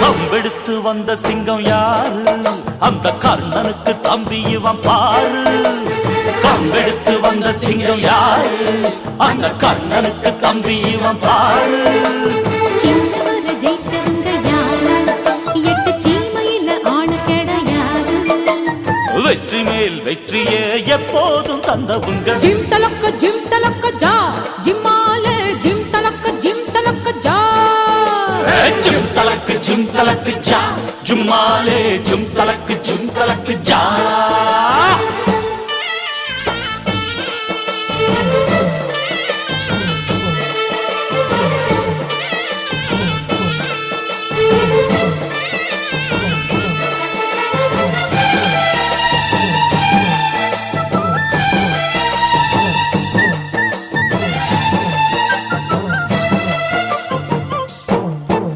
கம்பெடுத்து வந்த சிங்கம் யாரு? அந்த கர்ணனுக்கு தம்பி இவன் பாரு. கம்பெடுத்து வந்த சிங்கம் யாரு? அந்த கர்ணனுக்கு தம்பி இவன் பாரு. சின்னவர ஜெயிச்சவங்க யாரு? 8 சீமையில ஆளு கிடையாது. வெற்றி மேல் வெற்றியே எப்போதும் தந்தவுங்க. ஜிம் தலக்க ஜா ஜிம்மால ஜிம் தலக்க ஜா ஜிம் தலக்கு ஜா ஜும்மாலே ஜிம் தலக்கு ஜா.